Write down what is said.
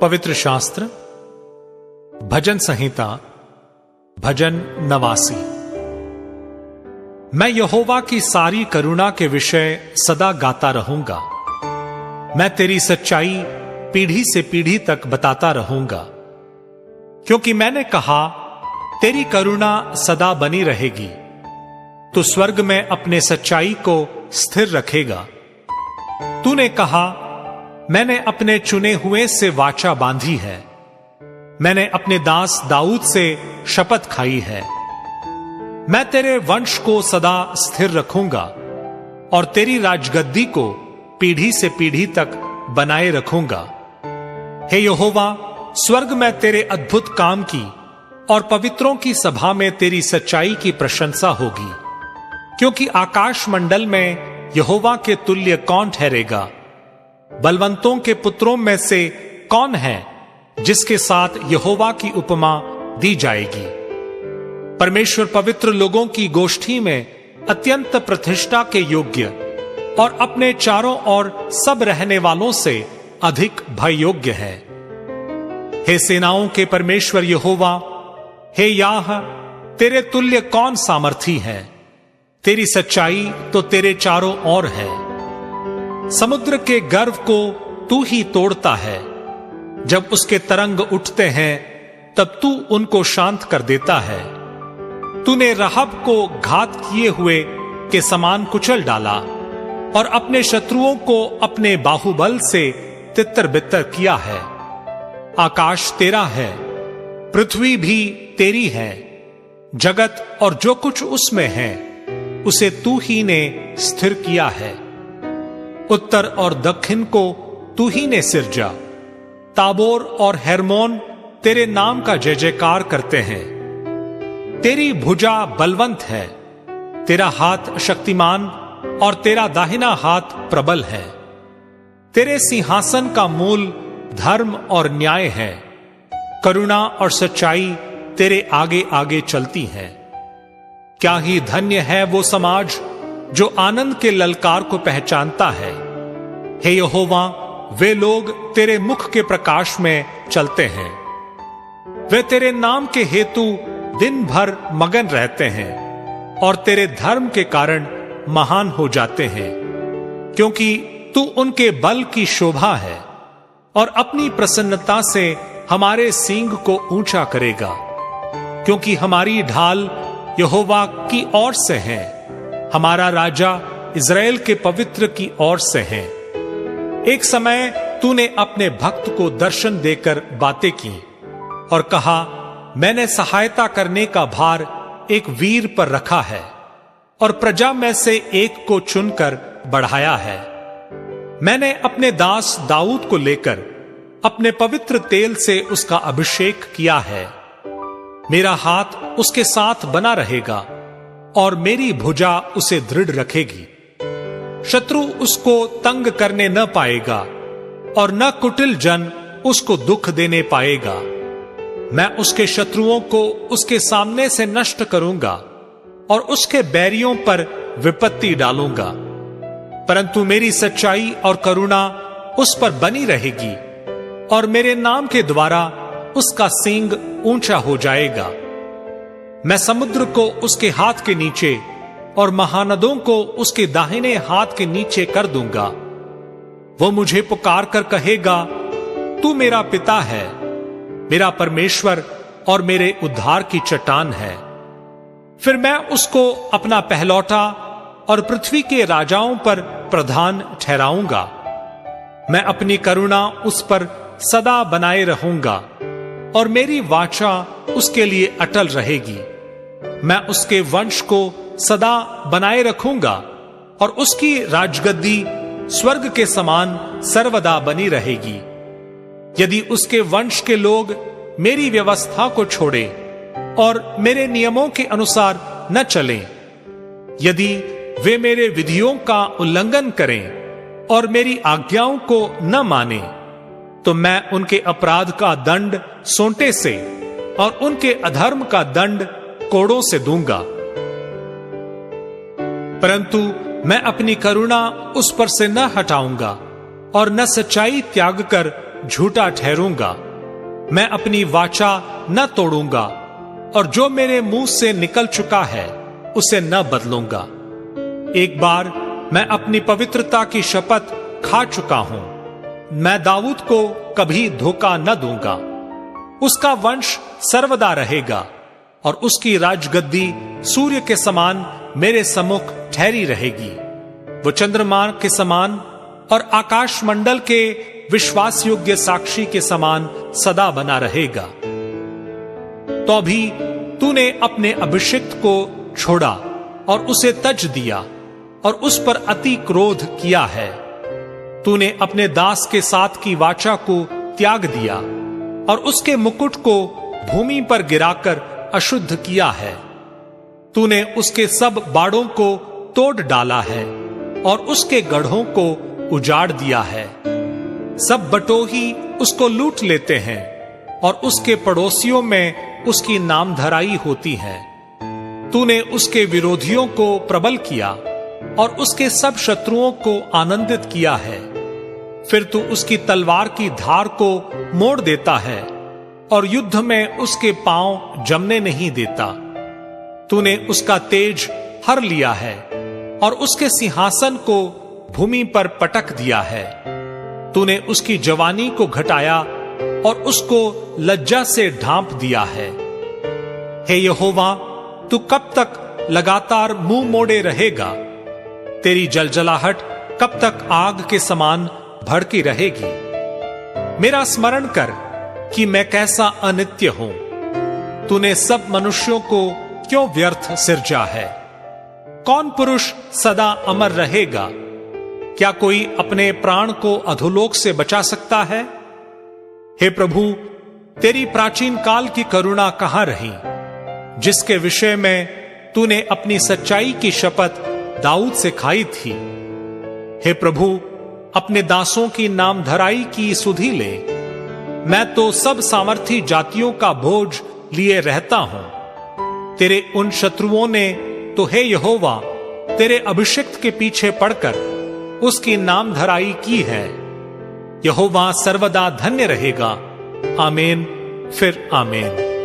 पवित्र शास्त्र भजन संहिता भजन 89। मैं यहोवा की सारी करुणा के विषय सदा गाता रहूंगा। मैं तेरी सच्चाई पीढ़ी से पीढ़ी तक बताता रहूंगा, क्योंकि मैंने कहा तेरी करुणा सदा बनी रहेगी। तू स्वर्ग में अपने सच्चाई को स्थिर रखेगा। तूने कहा मैंने अपने चुने हुए से वाचा बांधी है। मैंने अपने दास दाऊद से शपथ खाई है। मैं तेरे वंश को सदा स्थिर रखूंगा और तेरी राजगद्दी को पीढ़ी से पीढ़ी तक बनाए रखूंगा। हे यहोवा, स्वर्ग में तेरे अद्भुत काम की और पवित्रों की सभा में तेरी सच्चाई की प्रशंसा होगी, क्योंकि आकाश मंडल में यहोवा के तुल्य कौन ठहरेगा? बलवंतों के पुत्रों में से कौन है जिसके साथ यहोवा की उपमा दी जाएगी? परमेश्वर पवित्र लोगों की गोष्ठी में अत्यंत प्रतिष्ठा के योग्य और अपने चारों ओर सब रहने वालों से अधिक भय योग्य है। हे सेनाओं के परमेश्वर यहोवा, हे याह, तेरे तुल्य कौन सामर्थी है? तेरी सच्चाई तो तेरे चारों ओर है। समुद्र के गर्व को तू ही तोड़ता है। जब उसके तरंग उठते हैं तब तू उनको शांत कर देता है। तूने रहब को घात किए हुए के समान कुचल डाला और अपने शत्रुओं को अपने बाहुबल से तितर बितर किया है। आकाश तेरा है, पृथ्वी भी तेरी है। जगत और जो कुछ उसमें है उसे तू ही ने स्थिर किया है। उत्तर और दक्षिण को तू ही ने सिरजा। ताबोर और हेर्मोन तेरे नाम का जय जयकार करते हैं। तेरी भुजा बलवंत है, तेरा हाथ शक्तिमान और तेरा दाहिना हाथ प्रबल है। तेरे सिंहासन का मूल धर्म और न्याय है। करुणा और सच्चाई तेरे आगे आगे चलती है। क्या ही धन्य है वो समाज जो आनंद के ललकार को पहचानता है। हे यहोवा, वे लोग तेरे मुख के प्रकाश में चलते हैं। वे तेरे नाम के हेतु दिन भर मगन रहते हैं और तेरे धर्म के कारण महान हो जाते हैं, क्योंकि तू उनके बल की शोभा है और अपनी प्रसन्नता से हमारे सींग को ऊंचा करेगा, क्योंकि हमारी ढाल यहोवा की ओर से है। हमारा राजा इज़राइल के पवित्र की ओर से है। एक समय तूने अपने भक्त को दर्शन देकर बातें की और कहा, मैंने सहायता करने का भार एक वीर पर रखा है और प्रजा में से एक को चुनकर बढ़ाया है। मैंने अपने दास दाऊद को लेकर अपने पवित्र तेल से उसका अभिषेक किया है। मेरा हाथ उसके साथ बना रहेगा और मेरी भुजा उसे दृढ़ रखेगी। शत्रु उसको तंग करने न पाएगा और न कुटिल जन उसको दुख देने पाएगा। मैं उसके शत्रुओं को उसके सामने से नष्ट करूंगा और उसके बैरियों पर विपत्ति डालूंगा। परंतु मेरी सच्चाई और करुणा उस पर बनी रहेगी और मेरे नाम के द्वारा उसका सींग ऊंचा हो जाएगा। मैं समुद्र को उसके हाथ के नीचे और महानदों को उसके दाहिने हाथ के नीचे कर दूंगा। वो मुझे पुकार कर कहेगा, तू मेरा पिता है, मेरा परमेश्वर और मेरे उद्धार की चट्टान है। फिर मैं उसको अपना पहलौठा और पृथ्वी के राजाओं पर प्रधान ठहराऊंगा। मैं अपनी करुणा उस पर सदा बनाए रहूंगा और मेरी वाचा उसके लिए अटल रहेगी। मैं उसके वंश को सदा बनाए रखूंगा और उसकी राजगद्दी स्वर्ग के समान सर्वदा बनी रहेगी। यदि उसके वंश के लोग मेरी व्यवस्था को छोड़े और मेरे नियमों के अनुसार न चलें, यदि वे मेरे विधियों का उल्लंघन करें और मेरी आज्ञाओं को न माने, तो मैं उनके अपराध का दंड सोंटे से और उनके अधर्म का दंड कोड़ों से दूंगा। परंतु मैं अपनी करुणा उस पर से न हटाऊंगा और न सच्चाई त्याग कर झूठा ठहरूंगा। मैं अपनी वाचा न तोड़ूंगा और जो मेरे मुंह से निकल चुका है उसे न बदलूंगा। एक बार मैं अपनी पवित्रता की शपथ खा चुका हूं। मैं दाऊद को कभी धोखा न दूंगा। उसका वंश सर्वदा रहेगा और उसकी राजगद्दी सूर्य के समान मेरे सम्मुख ठहरी रहेगी। वो चंद्रमा के समान और आकाश मंडल के विश्वास योग्य साक्षी के समान सदा बना रहेगा। तो भी तूने अपने अभिषिक्त को छोड़ा और उसे तज दिया और उस पर अति क्रोध किया है। तूने अपने दास के साथ की वाचा को त्याग दिया और उसके मुकुट को भूमि पर गिराकर अशुद्ध किया है। तूने उसके सब बाड़ों को तोड़ डाला है और उसके गढ़ों को उजाड़ दिया है। सब बटोही उसको लूट लेते हैं और उसके पड़ोसियों में उसकी नामधराई होती है। तूने उसके विरोधियों को प्रबल किया और उसके सब शत्रुओं को आनंदित किया है। फिर तू उसकी तलवार की धार को मोड़ देता है और युद्ध में उसके पांव जमने नहीं देता। तूने उसका तेज हर लिया है और उसके सिंहासन को भूमि पर पटक दिया है। तूने उसकी जवानी को घटाया और उसको लज्जा से ढांप दिया है। हे यहोवा, तू कब तक लगातार मुंह मोड़े रहेगा? तेरी जलजलाहट कब तक आग के समान भड़की रहेगी? मेरा स्मरण कर कि मैं कैसा अनित्य हूं। तूने सब मनुष्यों को क्यों व्यर्थ सिरजा है? कौन पुरुष सदा अमर रहेगा? क्या कोई अपने प्राण को अधोलोक से बचा सकता है? हे प्रभु, तेरी प्राचीन काल की करुणा कहां रही, जिसके विषय में तूने अपनी सच्चाई की शपथ दाऊद से खाई थी? हे प्रभु, अपने दासों की नामधराई की सुधि ले। मैं तो सब सामर्थी जातियों का बोझ लिए रहता हूं। तेरे उन शत्रुओं ने तो हे यहोवा, तेरे अभिषिक्त के पीछे पड़कर उसकी नामधराई की है। यहोवा सर्वदा धन्य रहेगा। आमीन फिर आमीन।